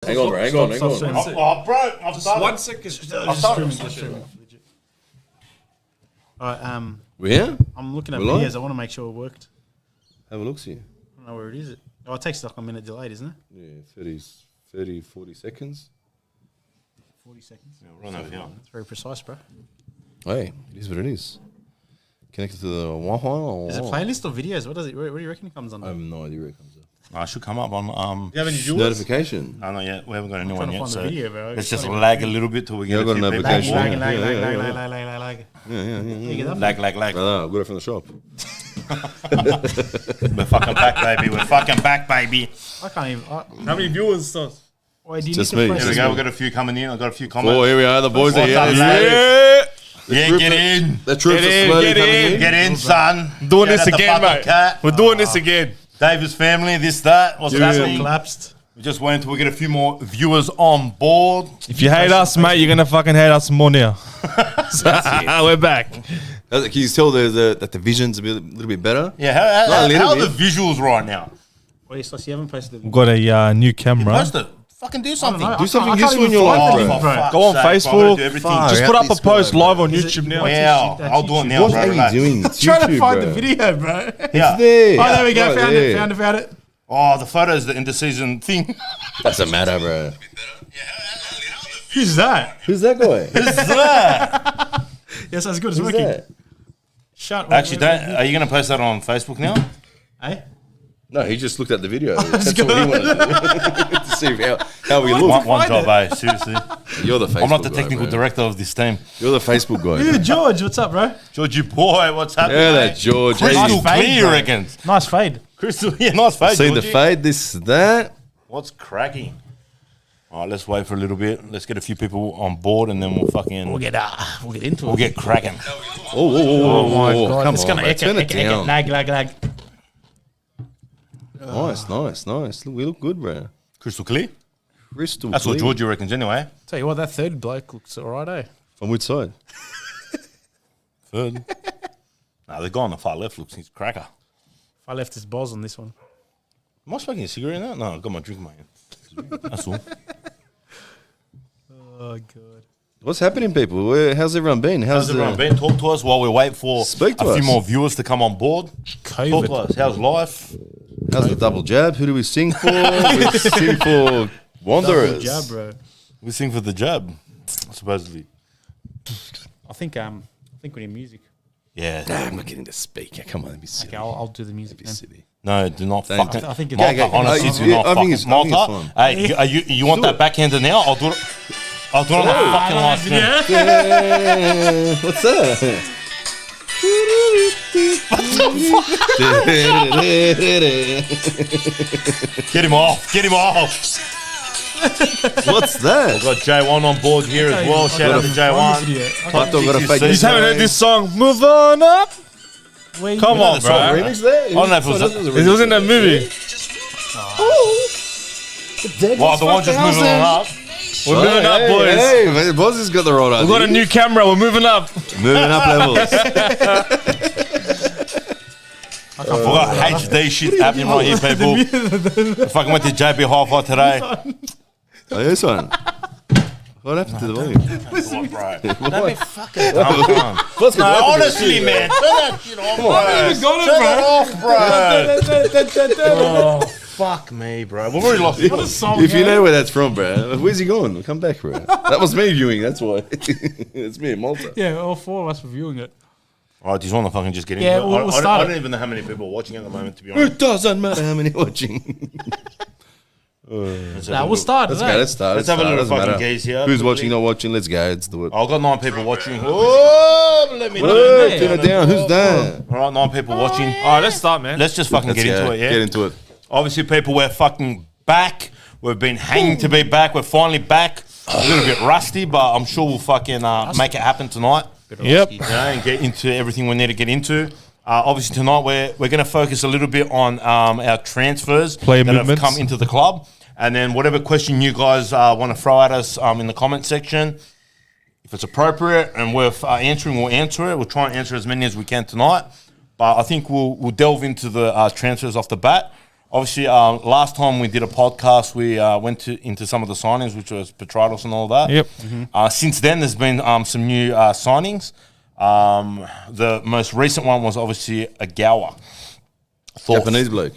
Hang on, bro. Hang on. Oh, bro, I've started. 1 second. I've started. Alright, We're here? I'm looking at We're live? videos. I want to make sure it worked. Have a look, see. I don't know where it is. Oh, it takes like a minute delayed, isn't it? Yeah, 30, 40 seconds. 40 seconds. Yeah, we're on over here. That's very precise, bro. Hey, it is what it is. Connected to the Wi-Fi or Is it playlist or videos? What does it? Where do you reckon it comes under? I have no idea where it comes up. I should come up on. Do you have any viewers? Notification. No, not yet. We haven't got a new trying one to yet. find So the video, bro. let's just lag a little bit till we get Yeah, I got a a few notification. people. Lag. Yeah. Lag. I got it from the shop. We're fucking back, baby. We're fucking back, baby. I can't even. How many viewers, Stas? Wait, do you Just need to me. press Here we this? go. We've got a few coming in. I've got a few comments. Oh, here we are. The boys are What's here. up, Let's lads? do it. Yeah, get in. The troops Get are in, slowly get coming in. in. Get in, son. Doing Shout this out the again, fucking mate. cat. We're doing this again. Davis family, this, that. What's happening? Collapsed. We're just waiting till we get a few more viewers on board. If you hate us, mate, you're gonna fucking hate us more now. We're back. Can you tell that the vision's a little bit better? Yeah, Not a how little are the bit. visuals right now? Wait, so you haven't posted We've the got a new camera. Post it. Fucking do something. know. Do something I can't useful in even your find life, the bro. link, bro. Fuck's Go on sake, bro, I gotta Facebook. do everything. Fuck. Just Out put up a this guy, post bro. live on Is it- YouTube now. what's Yeah, That's I'll do it YouTube. now, What bro. are relax. you doing? It's Trying to YouTube, find bro. the video, bro. Yeah. There. Oh, there we go. Right Found there. it. Found it. Oh, the photos, the inter-season thing. Doesn't matter, bro. Who's that? Who's that guy? Who's that? Yes, that's good. It's Who's working. that? Shut. Actually, are you going to post that on Facebook now? Hey. No, he just looked at the video. That's what he wanted to do. To see how we look. One find job, seriously. You're the Facebook I'm not the guy, technical bro. director of this team. You're the Facebook guy. Dude, George, what's up, bro? Georgie boy, what's happening? Yeah, mate? that George. Crystal Nice fade, clear, you bro. reckon? Nice fade. Crystal, yeah, nice face. See the Georgie. fade, this, that. What's cracking? All right, let's wait for a little bit. Let's get a few people on board, and then we'll We'll get into it. we'll get cracking. Oh my God. Come It's on, gonna mate. echo, Turn it down. lag. Nice. We look good, bro. Crystal clear. Crystal That's clear. what Georgie reckons, anyway. Tell you what, that third bloke looks alright, eh? From which side? Third. Nah, the guy on the far left looks he's a cracker. If I left his balls on this one. Am I smoking a cigarette in that? No, I've got my drink in my hand. That's all. Oh, God. What's happening, people? How's everyone been? How's everyone been? Talk to us while we wait for Speak to a few us. more viewers to come on board. Talk to COVID. us. How's life? How's the double jab? Who do we sing for? We sing for Wanderers. Double jab, bro. We sing for the jab, supposedly. I think we need music. Yeah. Nah, I'm not getting the speaker. Come on, let me see. Okay, I'll do the music Be then. silly. No, do not Don't- fucking. I think it's Malta, okay. honestly, Oh, do not I think fucking. it's- I think it's Malta, hey, you want that backhander now? I'll do it. I'll do it on the fucking last thing. Yeah, what's that? Get him off. Get him off. What's that? We've got J1 on board here as well. Shout out to J1. Hot dog got a fake. You Just haven't heard this song. Move on up. Come on, bro. Remix there? I don't know if it was. It was in that movie. Well, the one just moving on up. We're moving up, boys. Hey, man, Boz has got the right idea. We've got a new camera. We're moving up. Moving up levels. We've got HD shit happening right here, people. I fucking went to JB Hi-Fi today. Oh, this one. What happened to the volume? What, bro? Don't be fucking dumb. What's No, happened? honestly, man. Turn that shit off, bro. got it, Turn it off, bro. Oh, fuck me, bro. We've already lost it. If you know where that's from, bro, where's he gone? Come back, bro. That was me viewing, that's why. It's me in Malta. Yeah, all four of us were viewing it. All right, do you want to fucking just get into Yeah, it? we'll I start don't it. even know how many people are watching at the moment, to be honest. It doesn't matter how many watching. Nah, we'll start. Let's eh? go, let's start. Let's have a start. little Doesn't fucking matter. gaze here. Who's quickly. watching, not watching? Let's go. Let's do it. I've got 9 people watching. Oh, let me know. Whoa, turn it down. Who's that? All right, 9 people watching. All right, let's start, man. Let's just fucking Let's get go. into it, yeah? Get into it. Obviously, people, we're fucking back. We've been hanging to be back. We're finally back. A little bit rusty, but I'm sure we'll fucking make it happen tonight. Yep. You know, and get into everything we need to get into. Obviously, tonight we're going to focus a little bit on our transfers Player that movements. have come into the club. And then whatever question you guys want to throw at us in the comment section, if it's appropriate and worth answering, we'll answer it. We'll try and answer as many as we can tonight. But I think we'll delve into the transfers off the bat. Obviously, last time we did a podcast, we went into some of the signings, which was Petrados and all that. Yep. Since then, there's been some new signings. The most recent one was obviously a Gower. Japanese bloke.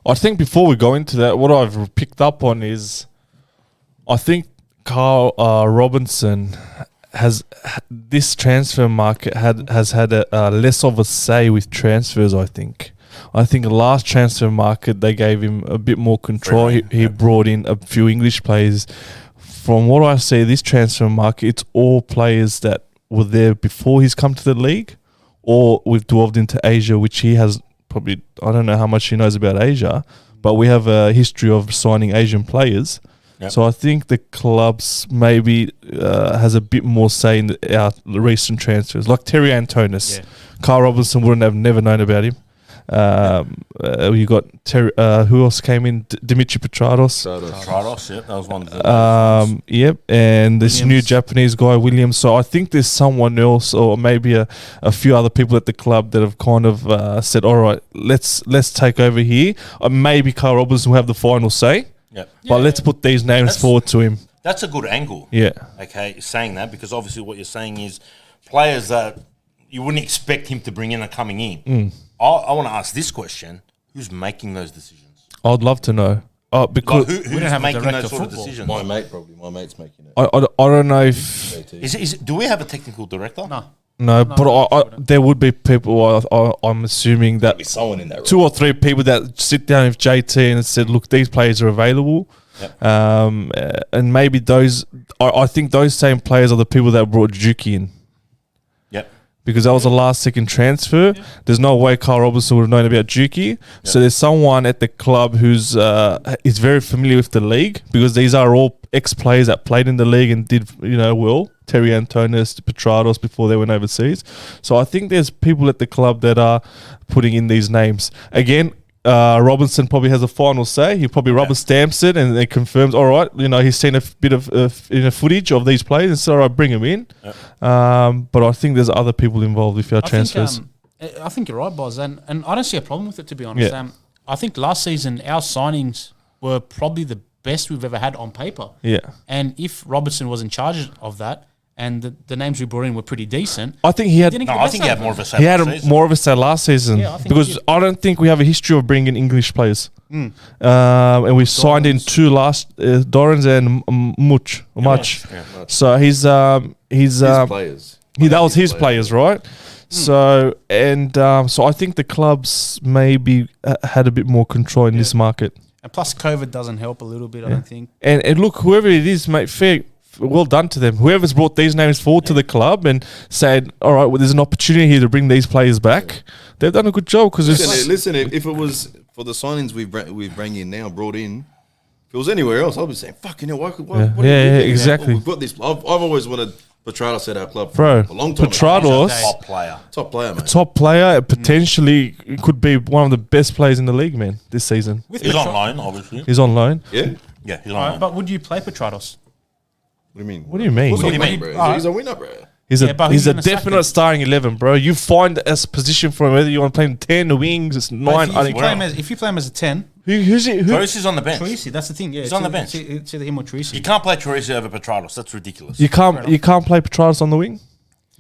I think before we go into that, what I've picked up on is, I think Carl Robinson has this transfer market has had a less of a say with transfers. I think the last transfer market they gave him a bit more control. He brought in a few English players. From what I see, this transfer market, it's all players that were there before he's come to the league, or we've delved into Asia, which he has probably. I don't know how much he knows about Asia, but we have a history of signing Asian players. Yep. So I think the clubs maybe has a bit more say in our recent transfers, like Terry Antonis. Yeah. Carl Robinson wouldn't have never known about him. You got Terry. Who else came in? Dimitri Petrados. Petrados, yep, that was one of the. Yep, and this new Japanese guy Williams. So I think there's someone else, or maybe a few other people at the club that have kind of said, "All right, let's take over here." Maybe Carl Robinson will have the final say. Yep. But let's put these names forward to him. That's a good angle. Yeah. Okay, saying that, because obviously what you're saying is players that you wouldn't expect him to bring in are coming in. I want to ask this question: who's making those decisions? I'd love to know. Because who's making those sort of decisions? My mate probably. My mate's making it. I don't know if do we have a technical director? No, but there would be people. I'm assuming that be someone in that 2 or 3 people that sit down with JT and said, "Look, these players are available," and maybe those. I think those same players are the people that brought Juki in. Yep. Because that was a last-second transfer. Yeah. There's no way Carl Robinson would have known about Juki. Yep. So there's someone at the club who's is very familiar with the league, because these are all ex-players that played in the league and did well. Terry Antonis, Petrados before they went overseas. So I think there's people at the club that are putting in these names. Again, Robinson probably has a final say. He probably rubber stamps it and it confirms, all right, he's seen a bit of footage of these players and said, all right, bring him in. Yep. But I think there's other people involved with our transfers. I think you're right, Boz, and I don't see a problem with it, to be honest. Yeah. I think last season our signings were probably the best we've ever had on paper. Yeah. And if Robertson was in charge of that, and the names we brought in were pretty decent, I think he had. I think he had more of a say. He had more of a say last season, because I don't think we have a history of bringing English players. And we signed in 2 last Dorans and Much. Yeah, so he's players. That was his players, right? So so I think the clubs maybe had a bit more control in this market. And plus, COVID doesn't help a little bit, I don't think. And look, whoever it is, mate, well done to them. Whoever's brought these names forward to the club and said, all right, well, there's an opportunity here to bring these players back. They've done a good job. Because listen, if it was for the signings we've brought in, if it was anywhere else, I'd be saying, fucking hell, what exactly. We've got this. I've always wanted Petrados at our club for a long time. Petrados, top player, mate. Top player, potentially could be one of the best players in the league, man, this season. He's on loan, obviously. He's on loan. Yeah, he's on loan. But would you play Petrados? What do you mean? What do you mean? What do you mean, bro? He's a winner, bro. He's a definite starting 11, bro. You find a position for him, whether you want to play him 10, the wings, it's 9. If you play him as a 10, who's it? Tracy's on the bench. Tracy, that's the thing. Yeah, he's on the bench. It's either him or Tracy. You can't play Tracy over Petrados. That's ridiculous. You can't play Petrados on the wing.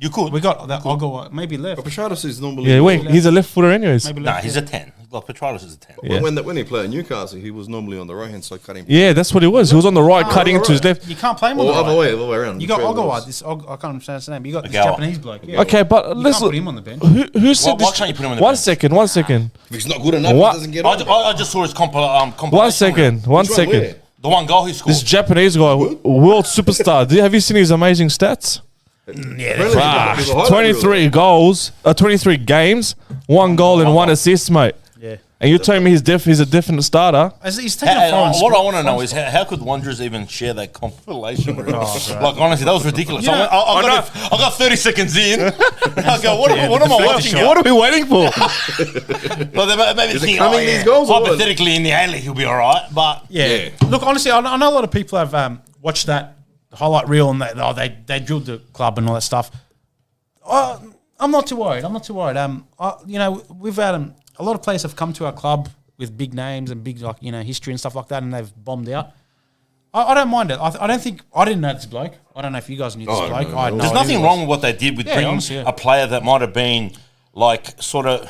You could. We got that. I'll go maybe left. But Petrados is normally. Yeah, wait. He's a left footer, anyways. He's a 10. Like Petrados is a 10. Yeah. When he played at Newcastle, he was normally on the right hand side cutting. Yeah, that's what he was. He was on the right, cutting to his left. You can't play him on the right. Other way around. You got Ogawad. I can't understand his name. You got this Japanese bloke. Yeah. Okay, but you can't put him on the bench. Who said this? Why can't you put him on the bench? One second. If he's not good enough, he doesn't get on. I just saw his compilation. One second. The one goal he scored. This Japanese guy, world superstar. Have you seen his amazing stats? Yeah, 23 goals, 23 games, 1 goal and 1 assist, mate. Yeah. And you're telling me he's a definite starter? He's taking a foreign what I want to know is how could Wanderers even share that compilation? Like, honestly, that was ridiculous. Yeah. I got 30 seconds in. I go, what am I watching? What are we waiting for? Well, maybe thinking, these goals hypothetically in the A-League he'll be all right. But yeah. Look, honestly, I know a lot of people have watched that highlight reel and they drilled the club and all that stuff. I'm not too worried. We've had a lot of players have come to our club with big names and big history and stuff like that, and they've bombed out. I don't mind it. I don't think I didn't know this bloke. I don't know if you guys knew this bloke. no. I had no There's idea nothing who he wrong was. with what they did with bringing honestly, a player that might have been like sort of,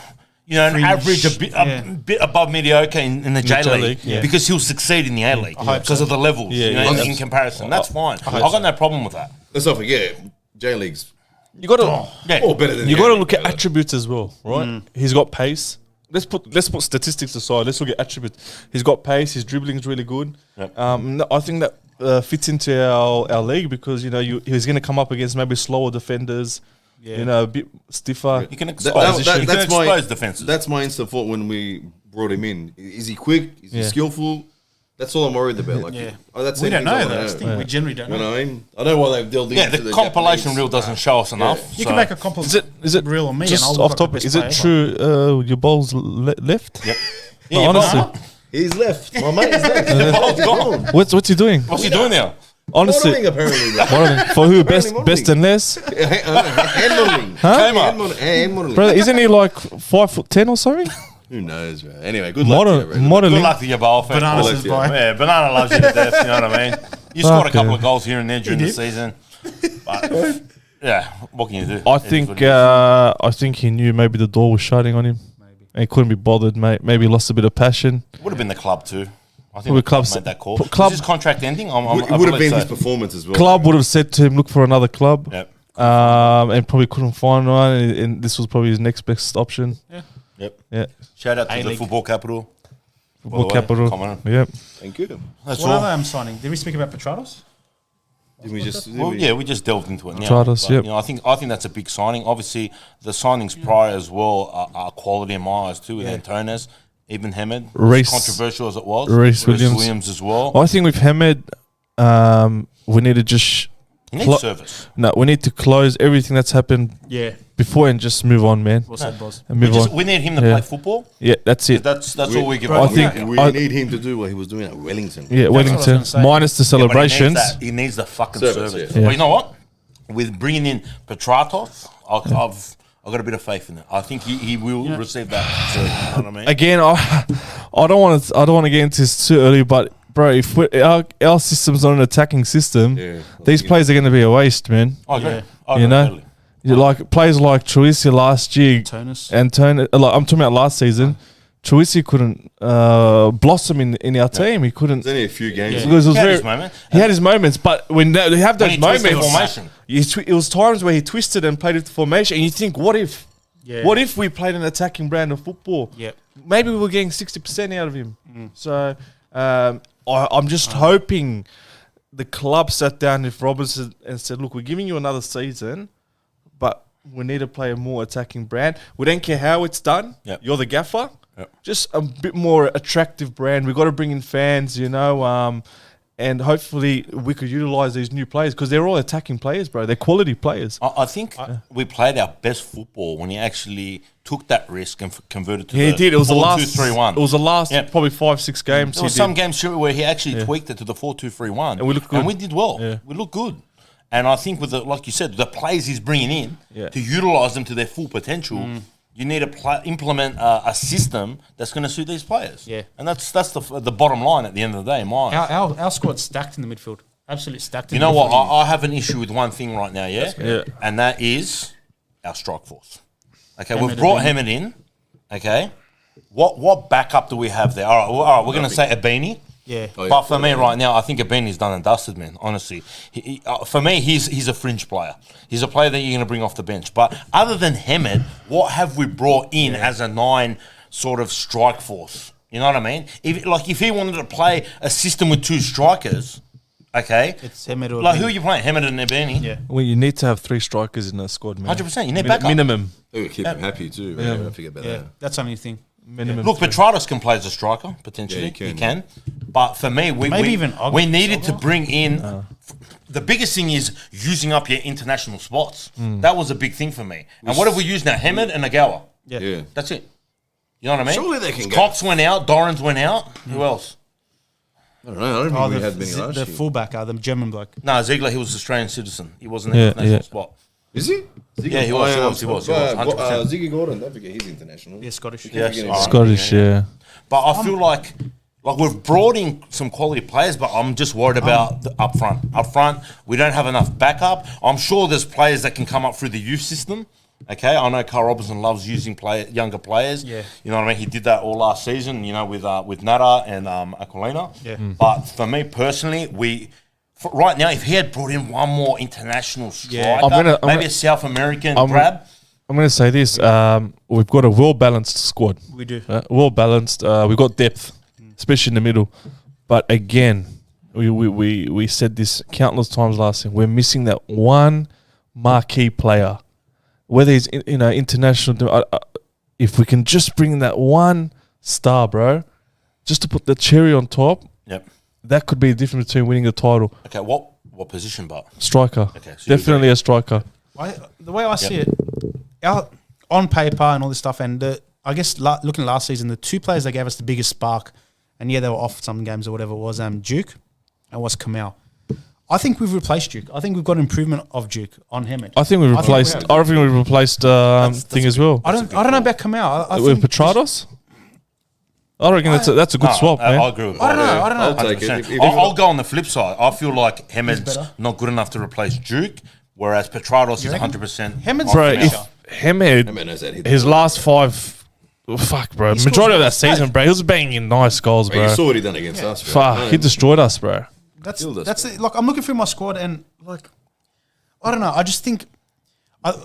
an Fringe, average, a bit above mediocre in the J League, yeah. because he'll succeed in the A League hope because so. of the levels, in comparison. That's fine. I've got no problem with that. Let's not forget, J League's You got to Yeah. all better than you the got to A look at League, attributes as well, right? He's got pace. Let's put statistics aside. Let's look at attributes. He's got pace. His dribbling is really good. Yep. I think that fits into our league because he's going to come up against maybe slower defenders. Yeah. A bit stiffer. You can That- expose, that- that's my- defenses. That's my instant thought when we brought him in. Is he quick? Is he Yeah. skillful? That's all I'm worried about. Like, Yeah. that's We the don't things I know wanna that. That's the thing. We generally don't You know. know what I mean? I know why they've delved into the compilation Japanese. reel doesn't show us enough. You so- can make a compliment. Is it reel on me? just and I'll off look like topic? the Is best it player. true? Your ball's left. Yep. No, your honestly. ball- He's left. My mate is left. your ball's gone. What's he doing? What's he doing now? Honestly, Modelling apparently, bro. for who? Best modelling. best and less, Hand modelling. Kmart. Hand modelling. brother. Isn't he like 5'10" or something? Who knows, bro? Anyway, good luck to you, bro. Good Modeling. luck to your ball, fam. Banana Well, says yeah. bye. Yeah, Banana loves you to death, you know what I mean? You scored a Fuck couple yeah. of goals here and there during the did. season. But, yeah, what can you do? I It is think what it is. he knew maybe the door was shutting on him. And he couldn't be bothered, mate. Maybe he lost a bit of passion. Would have been the club too. I think Probably the club clubs- made that call. club- Is his contract ending? I It would have believe been so. his performance as well. Club would have said to him, look for another club. Yep. And probably couldn't find one. And this was probably his next best option. Yep. Yeah. Shout out to the A-League. football capital. Football By the way, capital. come on. Yeah. Thank you. That's What all. other signing? Did we speak about Petratos? Did we just? Well, yeah, we just delved into it now. Petratos, But, yep. I think that's a big signing. Obviously, the signings prior as well are quality in my eyes too. With Antunes, Ibn Hamed, Reece- controversial as it was. Reece Williams. as well. I think with Hamed, we need to just He needs Clo- service. no, we need to close everything that's happened Yeah. before and just move on, man. What's that, boss? And move on. We need him to Yeah. play football. Yeah, that's it. That's all we give Bro, up. I think- We I- need him to do what he was doing at Wellington. Yeah, what I was Wellington, gonna say. minus the celebrations. He needs the fucking Service, service. yeah. But you know what? With bringing in Petratos, I've got a bit of faith in it. I think he will receive that service. You know what I mean? Again, I don't want to get into this too early, but bro, if our system's not an attacking system, Yeah. these players are going to be a waste, man. I agree. Yeah. I agree You know? totally. You like players like Truisi last year, Tonus. and Like, I'm talking about last season. Truisi couldn't blossom in our team. He couldn't. There's only a few games. Because it was He had very- his moment. He had his moments, but when they have When those he twisted moments, formation. it was times where he twisted and played with the formation, and you think, what if? Yeah. What if we played an attacking brand of football? Yep. Maybe we were getting 60% out of him. So I'm just hoping the club sat down with Robertson and said, look, we're giving you another season, but we need to play a more attacking brand. We don't care how it's done. Yep. You're the gaffer. Yep. Just a bit more attractive brand. We've got to bring in fans, and hopefully we could utilize these new players because they're all attacking players, bro. They're quality players. I think we played our best football when he actually took that risk and converted to Yeah, he the did. It was the last. 4-2-3-1. It was the last Yep. probably 5-6 games. There was some games sure, where he actually tweaked it to the 4-2-3-1. And we looked good. And we did well. Yeah. We looked good. And I think with like you said, the players he's bringing in Yeah. to utilise them to their full potential, you need to implement a system that's going to suit these players. Yeah. And that's the bottom line at the end of the day, in my eyes. Our squad's stacked in the midfield. Absolutely stacked. You know what? I have an issue with one thing right now, yeah? Yeah. And that is our strike force. Okay, Hamed we've brought Abini. Hamed in. Okay. What backup do we have there? All right, we're going to say Abini. Yeah. Oh, yeah. But for me right now, I think Abini's done and dusted, man, honestly. For me, he's a fringe player. He's a player that you're going to bring off the bench. But other than Hamed, what have we brought in as a 9 sort of strike force? You know what I mean? If he wanted to play a system with 2 strikers, okay, It's Hamed or like Abini. who are you playing? Hamed and Abini? Yeah. Well, you need to have 3 strikers in a squad, man. 100%. You need backup. Minimum. They would keep him happy too. Man. Don't forget about Yeah. that. That's the only thing. Minimum. Look, Petratos can play as a striker, potentially. Yeah, he he can. But for me, Maybe even we Ogden needed to Silva? bring in... The biggest thing is using up your international spots. That was a big thing for me. And what have we used now? Hamed and Nagawa. Yeah. Yeah. That's it. You know what I mean? Surely they can go. Cox went out. Dorans went out. Who else? I don't know. I don't think Oh, we the, had many last the year. fullback, the German bloke. No, Ziegler, he was Australian citizen. He wasn't an Yeah, international yeah. spot. Is he? Yeah, he was. He was. 100%. Ziggy Gordon, don't forget he's international. Yeah, Scottish. Yes, Scottish, yeah. But I feel like we've brought in some quality players, but I'm just worried about the up front. Up front, we don't have enough backup. I'm sure there's players that can come up through the youth system. Okay, I know Carl Robinson loves using younger players. Yeah. You know what I mean? He did that all last season, you know, with Nada and Aquilina. Yeah. But for me personally, right now, if he had brought in one more international striker, maybe a South American grab. I'm going to say this. We've got a well-balanced squad. We do. Well-balanced. We've got depth, especially in the middle. But again, we said this countless times last year. We're missing that one marquee player. Whether he's international, if we can just bring that one star, bro, just to put the cherry on top, that could be the difference between winning the title. Okay, what position, but striker? Okay, so definitely a striker. The way I see it, on paper and all this stuff, and I guess looking at last season, the two players that gave us the biggest spark, and they were off some games or whatever, was Duke and was Kamau. I think we've replaced Duke. I think we've got improvement of Duke on Hammett. I think we've replaced. I think we've replaced thing as well. I don't know about Kamau. With Petrados. I reckon that's a good swap, man. I agree with that. I don't know. I'll take it. I'll go on the flip side. I feel like Hammond's not good enough to replace Duke, whereas Petrados is 100%. Hammond's Bro, if Hammond, his last five, fuck, bro, majority of that season, bro, he was banging nice goals, bro. You saw what he done against us, bro. Fuck, he destroyed us, bro. That's it. Like, I'm looking through my squad and like, I don't know. I just think,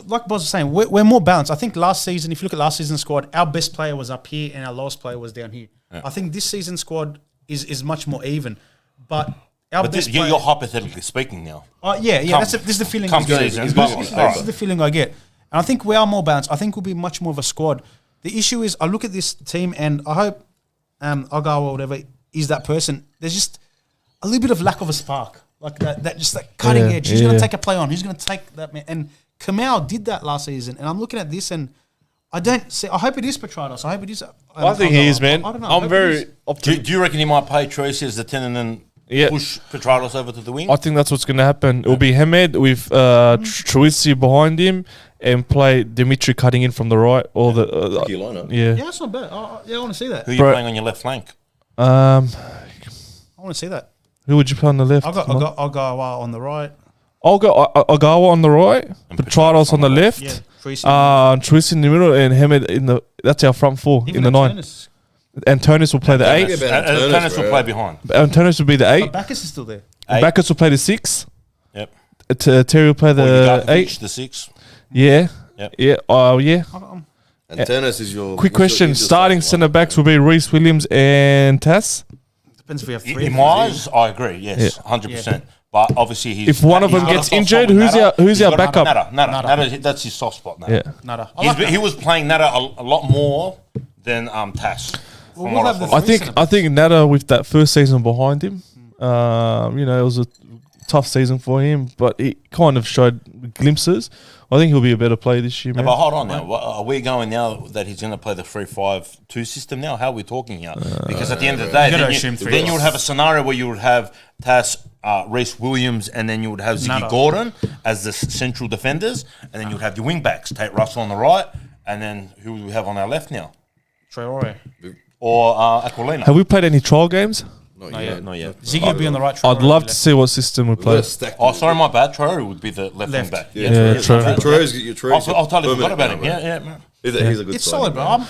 like Boz was saying, we're more balanced. I think last season, if you look at last season's squad, our best player was up here and our lowest player was down here. Yeah. I think this season's squad is much more even, but our best player, you're hypothetically speaking now. This is the feeling. This is the feeling I get, and I think we are more balanced. I think we'll be much more of a squad. The issue is, I look at this team and I hope Ogawa or whatever is that person. There's just a little bit of lack of a spark, like that just that cutting edge. Who's going to take a play on? Who's going to take that man? And Kamau did that last season, and I'm looking at this and I don't see. I hope it is Petrados. I hope it is. I think he is, man. I don't know. I'm very optimistic. Do you reckon he might play Tracy as the 10 and then push Petrados over to the wing? I think that's what's going to happen. It'll be Hamed with Truisi behind him and play Dimitri cutting in from the right. Or yeah, that's not bad. I want to see that. Who are you playing on your left flank? I want to see that. Who would you play on the left? I'll go on the right. I'll go Ogawa on the right, Petrados on the left, Truisi in the middle, and Hamed in the. That's our front four in the 9. Antonis will play the 8. Antonis will play behind. Antonis will be the 8. But Bacchus is still there. Bacchus will play the 6. Yep. Terry will play the 8. The 6. Yeah. Yep. Yeah. Yeah. Antonis is your. Quick question: starting centre backs will be Reece Williams and Tass. Depends if we have 3. In my eyes, I agree. Yes, 100%. But obviously, if one of them gets injured, who's our backup? Nada. That's his soft spot. Yeah. Nada. He was playing Nada a lot more than Tass. I think Nada, with that first season behind him, it was a tough season for him, but he kind of showed glimpses. I think he'll be a better player this year, man. But hold on now. Are we going now that he's going to play the 3-5-2 system now? How are we talking here? Because at the end of the day, then you would have a scenario where you would have Tass, Reece Williams, and then you would have Ziggy Gordon as the central defenders, and then you would have your wing backs, Tate Russell on the right, and then who do we have on our left now? Traore. Or Aquilina. Have we played any trial games? Not yet. Ziggy would be on the right. I'd love to see what system we play. Sorry, my bad. Traore would be the left wing back. Traore's I'll totally forgot about him. Yeah, man. He's a good. It's solid, bro.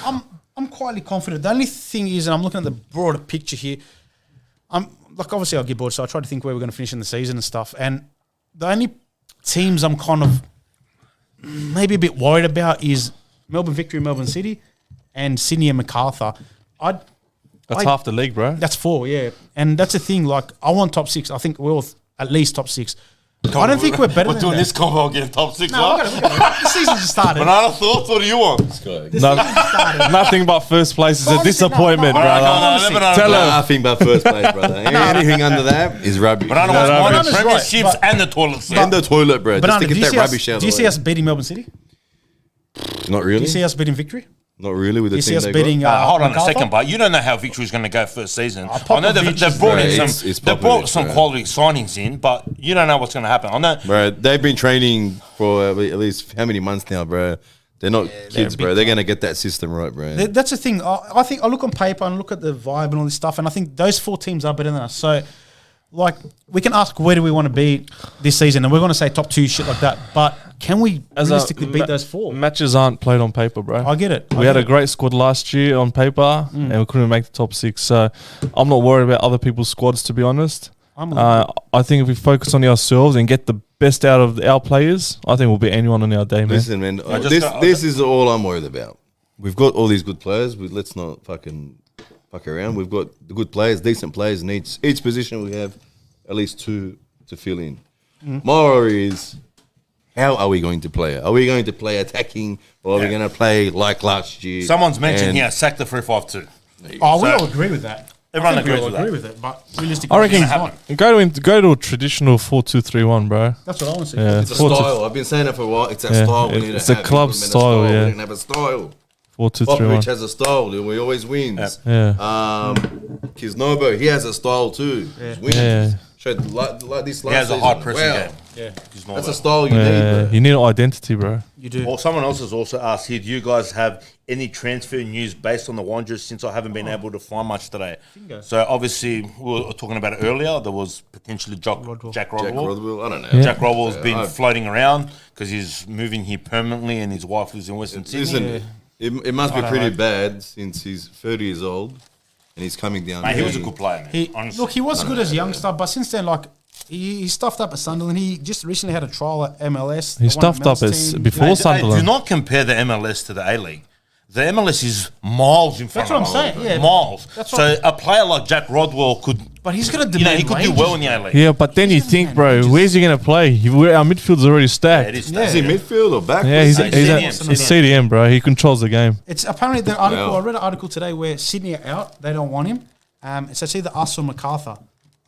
I'm quietly confident. The only thing is, and I'm looking at the broader picture here. Obviously I'll get bored, so I try to think where we're going to finish in the season and stuff. And the only teams I'm kind of maybe a bit worried about is Melbourne Victory, Melbourne City, and Sydney and Macarthur. That's half the league, bro. That's 4, yeah. And that's the thing. Like, I want top 6. I think we're all at least top 6. I don't think we're better than that. We're doing this combo again, top 6. No, the season just started. Banana thoughts, what do you want? Nothing but first place is a disappointment, brother. Tell him. Nothing but first place, brother. Anything under that is rubbish. Banana wants the premierships and the toilet seat. And the toilet, bro. Just to get that rubbish out of the way. Do you see us beating Melbourne City? Not really. Do you see us beating Victory? Not really with the You see team us they beating. got. Hold on a MacArthur? second, but you don't know how Victory's going to go first season. I know Popovich they've brought in Bro, some. it's They've brought Popovich, some bro. quality signings in, but you don't know what's going to happen. I know. Bro, they've been training for at least how many months now, bro? They're not kids, bro. They're gonna get that system right, bro. That's the thing. I think I look on paper and look at the vibe and all this stuff, and I think those 4 teams are better than us. So, like, we can ask where do we want to be this season, and we're going to say top 2 shit like that. But can we realistically beat those 4? Matches aren't played on paper, bro. I get it. We had a great squad last year on paper, and we couldn't make the top 6. So I'm not worried about other people's squads, to be honest. I think if we focus on ourselves and get the best out of our players, I think we'll beat anyone on our day, man. Listen, man, this is all I'm worried about. We've got all these good players. Let's not fuck around. We've got the good players, decent players in each position. We have at least 2 to fill in. My worry is, how are we going to play? Are we going to play attacking, or are we going to play like last year? Someone's mentioned here, sack the 3-5-2. Oh, we all agree with that. Everyone I think we agrees all with agree that. with it, but realistically, I reckon it's not. go to a traditional 4-2-3-1, bro. That's what I want to see. Yeah. It's a 4-2-3-1. style. I've been saying it for a while. It's a Yeah, style. We need it's to a have. club Implement a style, yeah. We didn't have a style. 4-2-3-1. Popovich has a style. We always wins. Yeah. Kiznobo, he has a style too. He wins. Yeah. Showed like this last He has a season. high pressing Wow. game. Yeah. He's not That's bad. a style you need, Yeah, bro. you need an identity, bro. You do. Well, someone else has also asked here, do you guys have any transfer news based on the Wanderers, since I haven't been able to find much today? So obviously, we were talking about it earlier, there was potentially Jack Rodwell. Jack Rodwell, I don't know. Jack Rodwell's been floating around because he's moving here permanently and his wife lives in Western Sydney. Listen, it must be pretty bad since he's 30 years old and he's coming down. Mate, he here. was a good player, man. Honestly. Look, he was good as a youngster, but since then, like, he stuffed up at Sunderland. He just recently had a trial at MLS. He the one stuffed at up Mel's as team. before Hey, Sunderland. do not compare the MLS to the A-League. The MLS is miles in front That's what of I'm us. saying, yeah. Miles. That's So right. a player like Jack Rodwell could, But he's going to you know, demand he could do wages, well in the A-League. Yeah, but then you think, bro, where's he going to play? Our midfield's already Yeah, stacked. it is. Is he midfield or back? Yeah, he's CDM. CDM, bro. He controls the game. It's apparently the article. Wow. I read an article today where Sydney are out. They don't want him. So it's either us or MacArthur.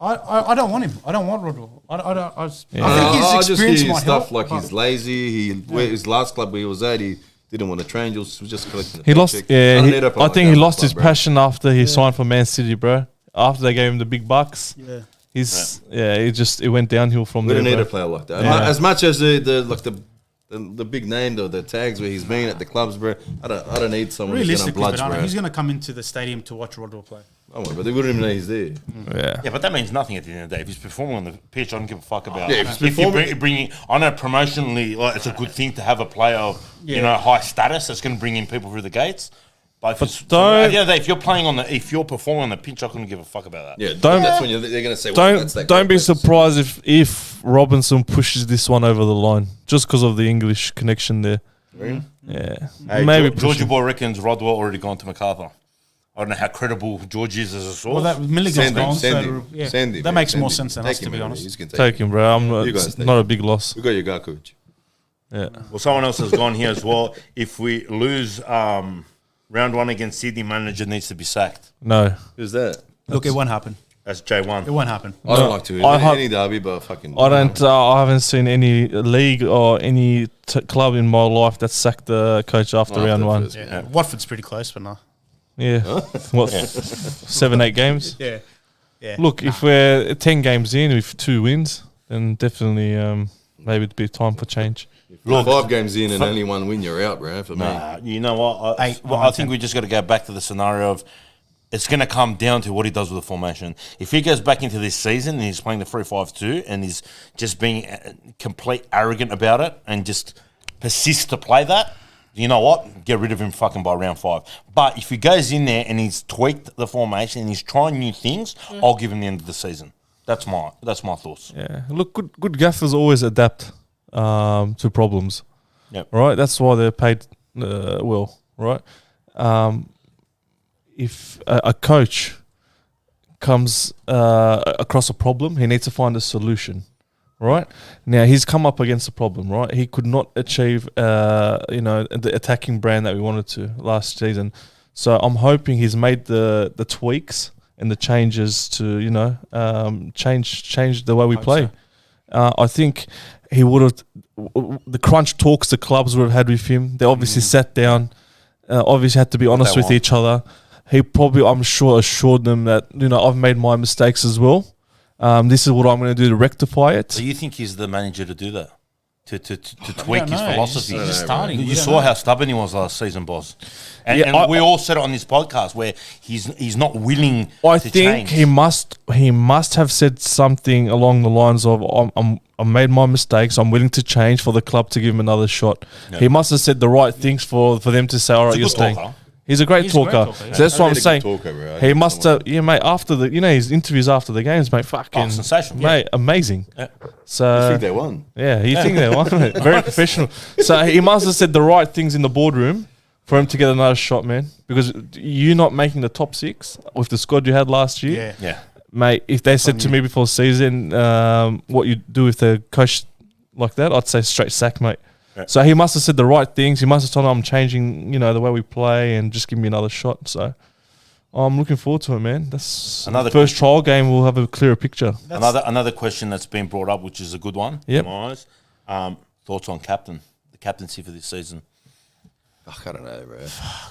I don't want him. I don't want Rodwell. I think I his just experience hear might stuff help. like but- he's lazy. Where his last club where he was at, he didn't want to train. He was just collecting. He lost. Yeah, I think he lost his passion. passion after he signed for Man City, bro. After they gave him the big bucks, Yeah. it went downhill from We there. don't need bro. a player like that. Yeah. As much as the big name, the tags where he's been at the clubs, bro. I don't need someone who's gonna Realistically, bludge, but bro. he's going to come into the stadium to watch Rodwell play. Oh, but they wouldn't even know he's there. Yeah. Yeah, but that means nothing at the end of the day. If he's performing on the pitch, I don't give a fuck about Yeah, it. if he's If you performing- bring, I know promotionally, like, it's a good thing to have a player of high status that's going to bring in people through the gates. But at the end of the day, if you're performing on the pitch, I couldn't give a fuck about that. Yeah, Don't- that's when they're going to say, well, that's that Don't be great player. surprised if Robinson pushes this one over the line just because of the English connection there. Really? Yeah, Hey, maybe push Georgie him. Boy reckons Rodwell already gone to MacArthur. I don't know how credible George is as a source. Well, that Milligan's Send him, gone, send so him, yeah, send him. that man, makes send more him. sense than Take us, to him, be man. honest. He's gonna Take him, bro. You guys It's take not him. a big loss. We got your guy, coach. Yeah. Well, someone else has gone here as well. If we lose round one against Sydney, manager needs to be sacked. No. Who's that? Look, it won't happen. That's J1. It won't happen. I don't like to. Any derby, but fucking. I don't. I haven't seen any league or any club in my life that sacked the coach after round one. Yeah. Watford's pretty close, but no. Yeah. What? 7-8 games. Yeah. Yeah. Look, if we're 10 games in with 2 wins, then definitely maybe it'd be time for change. Look, 5 games in and only 1 win, you're out, bro. For me, You know what? I think we just got to go back to the scenario of it's going to come down to what he does with the formation. If he goes back into this season and he's playing the 3-5-2 and he's just being complete arrogant about it and just persists to play that, you know what? Get rid of him fucking by round 5. But if he goes in there and he's tweaked the formation and he's trying new things, I'll give him the end of the season. That's my thoughts. Yeah. Look, good gaffers always adapt to problems. Yep. Right? That's why they're paid well, right? If a coach comes across a problem, he needs to find a solution, right? Now, he's come up against a problem, right? He could not achieve, the attacking brand that we wanted to last season. So I'm hoping he's made the tweaks and the changes to, change the way we play. I think he would have, the crunch talks the clubs would have had with him, they obviously sat down obviously had to be honest with want. each other. He probably, I'm sure, assured them that, I've made my mistakes as well. This is what I'm going to do to rectify it. So you think he's the manager to do that? To tweak his know. philosophy? He's just starting. You We don't saw know. how stubborn he was last season, boss. And, Yeah, and we all said it on this podcast where he's not willing I to think change. he must have said something along the lines of, I made my mistakes. I'm willing to change for the club to give him another shot. Yeah. He must have said the right things for them to say, all right, He's a you're good staying. talker. He's a great He's a great talker. talker, yeah. So that's what I'm saying. Talker, bro. He must have, mate. After the, his interviews after the games, mate. Fucking sensational. mate, amazing. Yeah. I So think they won. yeah, you think they won it? Very professional. So he must have said the right things in the boardroom for him to get another shot, man. Because you not making the top 6 with the squad you had last year, Yeah. Yeah. mate. If they said to me before season, what you do with the coach like that, I'd say straight sack, mate. Yeah. So he must have said the right things. He must have told them I'm changing, the way we play and just give me another shot. So I'm looking forward to it, man. That's Another first trial game. We'll have a clearer picture. Another question that's been brought up, which is a good one. Yep. In my eyes. Thoughts on the captaincy for this season? I don't know, bro.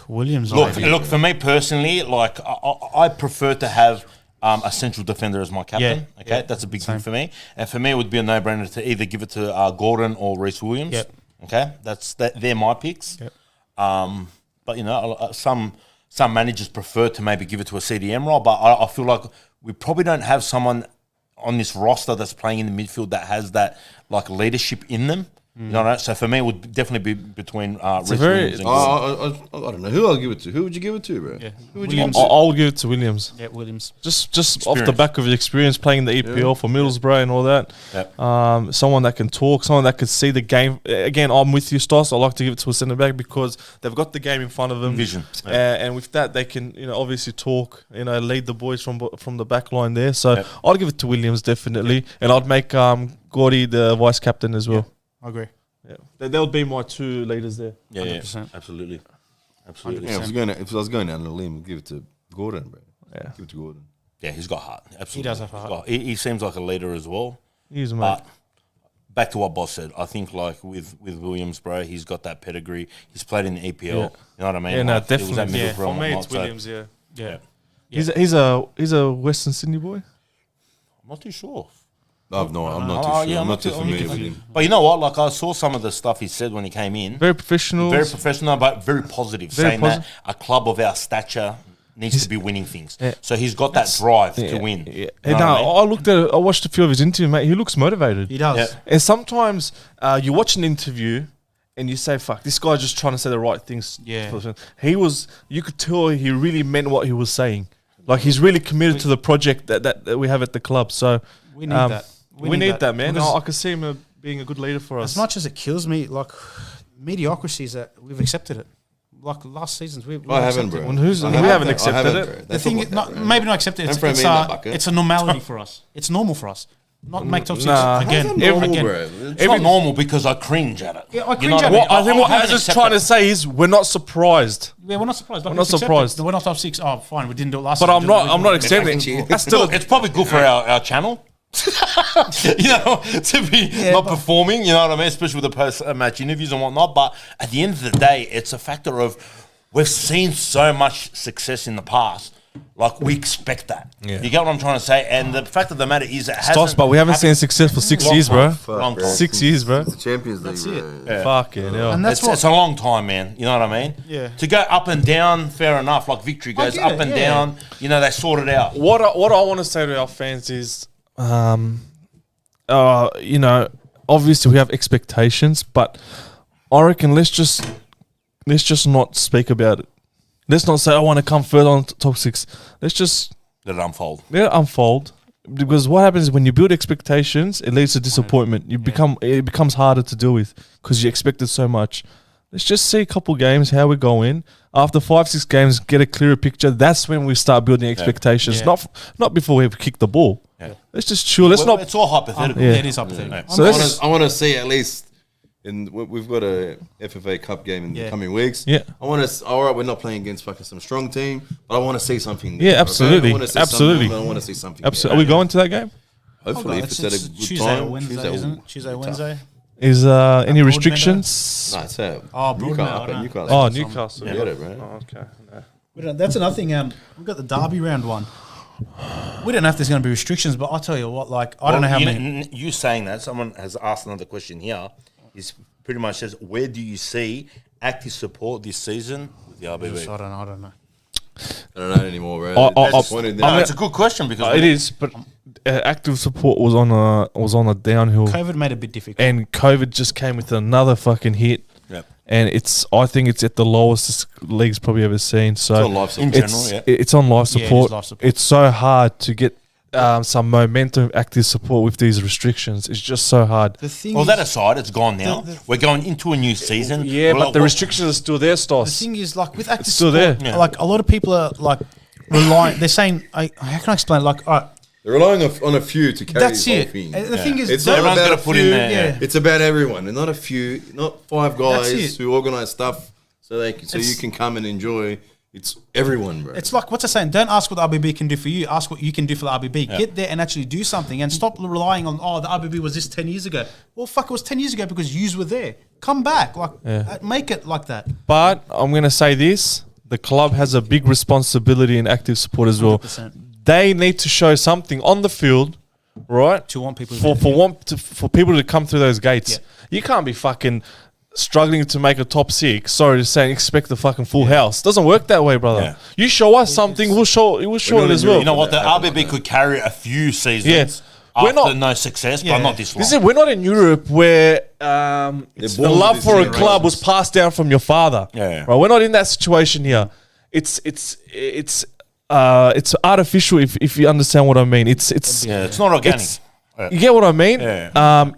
Williams. Look, for me personally, like I prefer to have a central defender as my captain. Yeah, Okay, yeah. that's a big Same. thing for me. And for me, it would be a no-brainer to either give it to Gordon or Reece Williams. Yep. Okay, they're my picks. Yep. But some managers prefer to maybe give it to a CDM role, but I feel like we probably don't have someone on this roster that's playing in the midfield that has that like leadership in them. You know what I mean? So for me, it would definitely be between Reece Williams and Gordon. I don't know who I'll give it to. Who would you give it to, bro? Yeah. Who would you give it Williams. to? I'll give it to Williams. Yeah, Williams. Just off the Experience. back of his experience playing in the EPL for Middlesbrough and all that. Yep. Someone that can talk, someone that can see the game. Again, I'm with you, Stas. I like to give it to a centre back because they've got the game in front of them. Vision. And with that, they can, obviously talk, lead the boys from the back line there. So Yep. I'd give it to Williams definitely, and I'd make Gordy the vice captain as well. I agree. Yeah, that would be my 2 leaders there. Yeah, 100%. absolutely. Yeah, if I was going down the limb, give it to Gordon, bro. Yeah. Give it to Gordon. Yeah, he's got heart. Absolutely. He does have He's heart. got- He seems like a leader as well. He's a mate. But back to what Boss said, I think like with Williams, bro, he's got that pedigree. He's played in the EPL. Yeah. You know what I mean? Yeah, no, Like, it was at definitely. Yeah, Middlesbrough for and me, whatnot, it's so- Williams. Yeah, Yeah. he's a Western Sydney boy. I'm not too sure. I'm not too sure. I'm not too familiar with him. But you know what? Like I saw some of the stuff he said when he came in. Very professional. Very professional, but very positive, Very saying posi- that a club of our stature needs to be winning things. Yeah. So he's got that drive to win. Yeah. You And know no, what I mean? I watched a few of his interviews, mate. He looks motivated. He does. Yeah. And sometimes you watch an interview and you say, "Fuck, this guy's just trying to say the right things." Yeah. You could tell he really meant what he was saying. Like he's really committed to the project that we have at the club. So We need that. We need that, man. Because I can see him being a good leader for us. as much as it kills me, like mediocrity is that we've accepted it. Like last seasons, we've I haven't, accepted bro. it. Well, we haven't accepted it. bro. The That's thing not is, what not, that, bro. maybe not accepted. Don't throw me in that bucket. It's a normality for us. It's normal for us. Not make top 6 Nah. again. How's that normal, again. bro? It's not normal because I cringe at it. Yeah, I You know cringe what at mean? it. I think what haven't Az is accepted trying to it. say is we're not surprised. Yeah, we're not surprised. Like, We're not we've accepted surprised. it. We're not top 6. Oh, fine. We didn't do it last But season. I'm not accepting. Actually, That's still Look, it's probably good for our channel. To be not performing, you know what I mean, especially with the post-match interviews and whatnot. But at the end of the day, it's a factor of we've seen so much success in the past. Like we expect that. Yeah. You get what I'm trying to say? And the fact of the matter is, it Stops, hasn't. but we haven't seen success for 6 years, bro. Fuck, Long bro. time. 6 years, bro. It's the Champions League, That's bro. it. Fucking hell. And that's It's, what. it's a long time, man. You know what I mean? Yeah. To go up and down, fair enough. Like victory goes get up it, and yeah. down. You know, they sort it out. What I want to say to our fans is, obviously we have expectations, but I reckon let's just not speak about it. Let's not say I want to come further on top 6. Let's just Let it unfold. let it unfold. Because what happens is when you build expectations, it leads to disappointment. It becomes harder to deal with because you expected so much. Let's just see a couple games how we go in. After 5-6 games, get a clearer picture. That's when we start building expectations. Yeah. Not before we kick the ball. Yeah. Let's just chill. Let's Well, not. it's all hypothetical. Yeah. It is hypothetical. So let's I want to see at least. We've got a FFA Cup game in the coming weeks. Yeah. I want to. All right, we're not playing against fucking some strong team, but I want to see something. Yeah, okay? absolutely. I wanna see Absolutely. something, I want to see something. Are we going to that game? Hopefully, if it's at a good Tuesday time. or Wednesday, isn't it? Tuesday, Wednesday. Is any Broadmeadow? restrictions? No, it's Broadmeadow, I don't know. Newcastle. Oh, Newcastle. Forget it, bro. Oh, okay. No. That's another thing. We've got the Derby round one. We don't know if there's going to be restrictions, but I'll tell you what. Like, I don't know how many. You saying that, someone has asked another question here. Is pretty much says, where do you see active support this season with the RBB? I don't know. I don't know anymore, bro. Disappointed now. No, it's a good question because It is, but active support was on a downhill, COVID made it a bit difficult. and COVID just came with another fucking hit. Yep. And I think it's at the lowest this league's probably ever seen. So It's on life support. In general, yeah. it's on life Yeah, it is support. life support. It's so hard to get some momentum, active support with these restrictions. It's just so hard. The thing Well, is, that aside, it's gone now. We're going into a new season. Yeah, We're but like, the what- restrictions are still there, the Stos. thing is, like with active still support, there. Yeah. like a lot of people are like relying. They're saying, how can I explain? Like, all right, They're relying on a few to carry that's this whole it. thing. And the thing is, It's don't- not Everyone's about gotta a put in few. there, yeah. It's about everyone, and not a few, not five That's guys it. who organize stuff so you can come and enjoy. It's everyone, bro. It's like, what's I saying? Don't ask what the RBB can do for you. Ask what you can do for the RBB. Get there and actually do something, and stop relying on, the RBB was this 10 years ago. Well, fuck, it was 10 years ago because yous were there. Come back, make it like that. But I'm going to say this: the club has a big responsibility in active support as well. 100%. They need to show something on the field, right? To want people for people to come through those gates. Yeah. You can't be fucking struggling to make a top six. Sorry to say, and expect a fucking full house. Doesn't work that way, brother. Yeah. You show us something, we'll show it as well. You know what? The RBB could carry a few seasons We're after not- no success, Yeah. but not this long. Listen, we're not in Europe where born the with love these for a generations. club was passed down from your father. Yeah. Right. We're not in that situation here. It's artificial if you understand what I mean. It's not organic. you get what I mean? Yeah.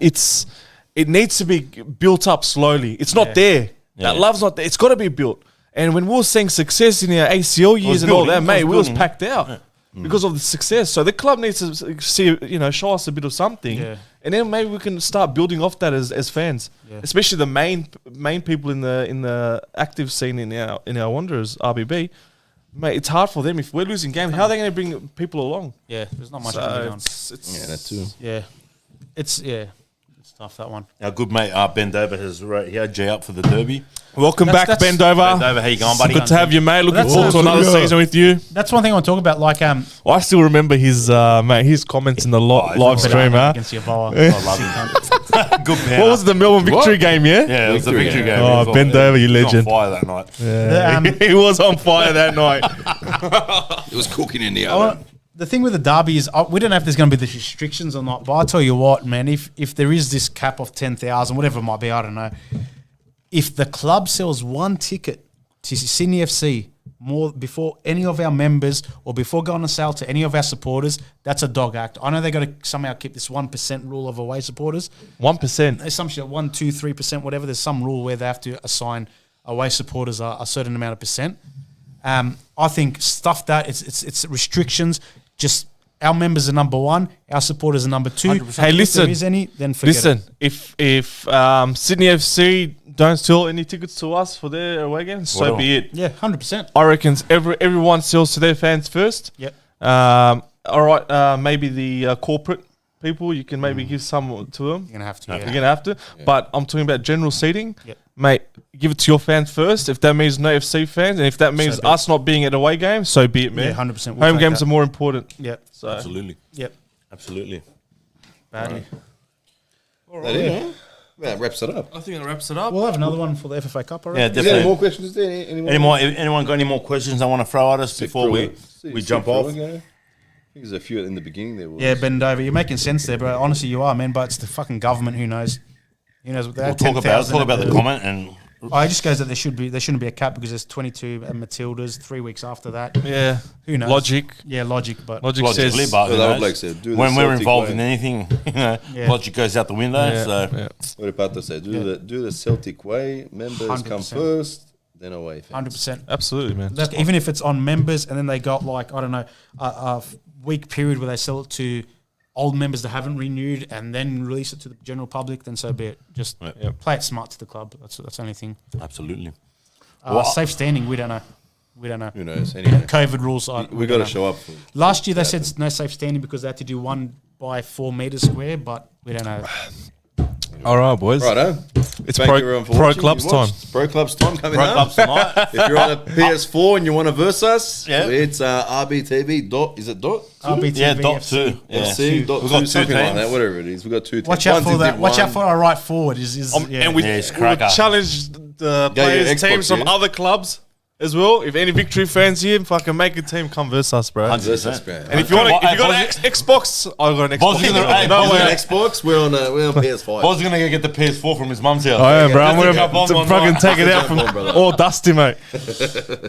It needs to be built up slowly. It's not there. Yeah. That love's not there. It's got to be built. And when we were seeing success in our ACL years and all building. that, mate, It was we was building. packed out because of the success. So the club needs to see, show us a bit of something, Yeah. and then maybe we can start building off that as fans, especially the main people in the active scene in our Wanderers RBB. Mate, it's hard for them if we're losing games. How are they going to bring people along? Yeah, there's not much So going on. it's that too. Yeah, it's tough, that one. Our good mate Ben Dover has right here, G up for the Derby. welcome back, That's- Ben Dover. Ben Dover, how you going, buddy? Good to have you, mate. Looking That's forward to another awesome. season with you. That's one thing I want to talk about. Like, I still remember his comments in the live stream. Huh? against your boa. I love him. Good man. What was the Melbourne victory game? Yeah. Yeah, it was the Victory victory game. game. Oh, It was Ben Dover, you he was legend. on fire that night. The, he was on fire that night. It was cooking in the I oven. want- the thing with the derby is we don't know if there's going to be the restrictions or not. But I tell you what, man, if there is this cap of 10,000, whatever it might be, I don't know. If the club sells one ticket to Sydney FC more before any of our members or before going on sale to any of our supporters, that's a dog act. I know they got to somehow keep this 1% rule of away supporters. 1%. There's some shit, 1, 2, 3%, whatever. There's some rule where they have to assign away supporters a certain amount of percent. I think stuff that it's restrictions. Just our members are number one, our supporters are number two. 100%. Hey, If listen. there is any, then forget Listen, it. if Sydney FC don't sell any tickets to us for their away games, so Well. be it. Yeah, 100%. I reckon everyone sells to their fans first. Yep. All right, maybe the corporate people, you can maybe give some to them. You're gonna have to. You're Yeah. going to have to. But I'm talking about general seating. Yep. Mate, give it to your fans first. If that means no FC fans, and if that means be it. us not being at away games, so be it, man. Yeah, 100%. We'll Home take games that. are more important. Yep. So Absolutely. Yep. Absolutely. Badly. That is, huh? That wraps it up. I think that wraps it up. We'll have another one for the FFA Cup, already. Yeah, Is there definitely. any more questions? Is there any more? Anyone got any more questions they want to throw at us before we jump off? I think there's a few in the beginning there. Yeah, bend over. You're making sense there, bro. Honestly, you are, man. But it's the fucking government who knows. Who knows what they We'll have. talk about the comment and It just goes that there shouldn't be a cap because there's 22 Matildas 3 weeks after that. Yeah. Who knows? Logic. Yeah, logic. But Logic logically, says. but who the old knows? bloke said, do the when we're Celtic involved way. in anything, Yeah. logic goes out the window. Yeah, So yeah. What did Pato say? Do the Celtic way. Members come 100%. first, then away. fans. 100%. Absolutely, man. Look, even if it's on members and then they got like, I don't know, a week period where they sell it to old members that haven't renewed and then release it to the general public, then so be it. Just play it smart to the club. That's the only thing. absolutely. Safe standing, we don't know. We don't know. Who knows? Anyway, COVID rules. we got to show up. Last year they said no safe standing because they had to do 1 by 4 meters square, but we don't know. All right, boys. Righto. It's Thank pro, you everyone for pro watching. clubs You time. watched. It's Pro Clubs time coming Pro up. clubs tonight. If you're on a PS4 and you want to verse us, Yeah. it's RBTV dot. Is it dot? RBTV Yeah, dot FC. 2. Yeah. FC dot We've got 2, two something like teams. that. Whatever it is, we've got 2 teams. Watch out One's for in that. Div Watch out 1. for our right forward. Is And we, Yeah, it's we cracker. challenge the Yeah, yeah, players, Xbox, teams from yeah. other clubs as well. If any Victory fans here, fucking make a team, come versus us, bro. 100%. Verse us, bro. And if you want, if you got Boz- an Xbox, I got an Boz Xbox. is gonna- hey, No Boz We're is on way. Xbox. We're on PS5. Boz's going to get the PS4 from his mum's house. I am, bro. I'm Just to gonna jump on to one fucking night. take it out Jump on, from brother. all dusty, mate.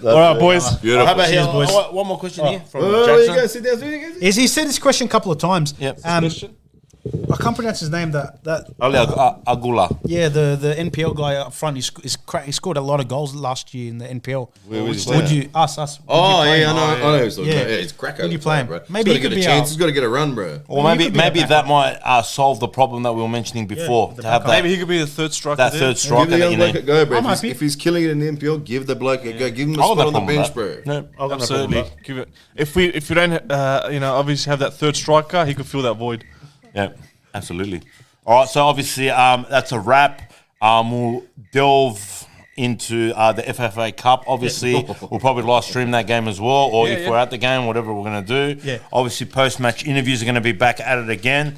All right, boys. Beautiful. How about here? Cheers, boys. One more question here from Oh, you Jackson. guys sit down. You guys- Is he said this question a couple of times? Yep. I can't pronounce his name. Ali Agula. Yeah, the NPL guy up front. He scored a lot of goals last year in the NPL. Where was he Would playing? you us? Would Oh, you play yeah, him? I know. Who's talking Yeah. about. Yeah, he's cracker. Would you play him? bro. Maybe He's he got to could get be a chance. our- He's got to get a run, bro. Or He maybe could be the maybe backup. that might solve the problem that we were mentioning before. the To have backup. that, Maybe he could be the third striker. that there. third Give striker the that young you bloke a need. go, bro. I'm happy. If he's killing it in the NPL, give the bloke a go. Give him a I spot got on no the problem bench, with bro. that. No, Absolutely. Give it. If we don't obviously have that third striker, he could fill that void. Yeah, absolutely. All right, so obviously that's a wrap. We'll delve into the FFA Cup. Obviously, we'll probably live stream that game as well, or if we're at the game, whatever we're going to do. Yeah. Obviously, post-match interviews are going to be back at it again.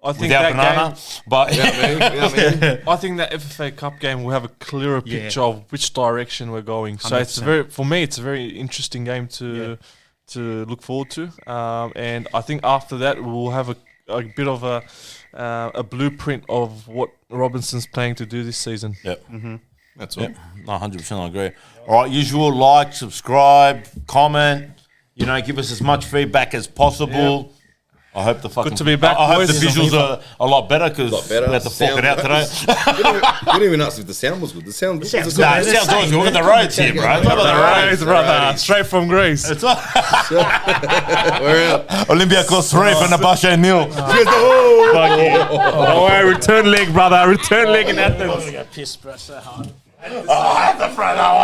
I think Without that banana, game. but I think that FFA Cup game will have a clearer picture of which direction we're going. So it's 100%. for me, it's a very interesting game to look forward to. And I think after that, we'll have a bit of a blueprint of what Robinson's planning to do this season. Yep. That's all. No, 100% I agree. All right, usual, like, subscribe, comment, give us as much feedback as possible. I hope the fucking... Good to be back, I hope boys. the visuals are a lot better because Lot better. we had to fork it out today. We didn't even ask if the sound was good. The sound was Sounds good. good. Nah, it sounds awesome. Look at the roads here, bro. Look at the roads. brother. Straight from Greece. It's We're out. Olympiacos 3 for Nabasha nil. Fuck you. Don't worry, return leg, brother. Return leg in Athens. Oh, I have to throw that one.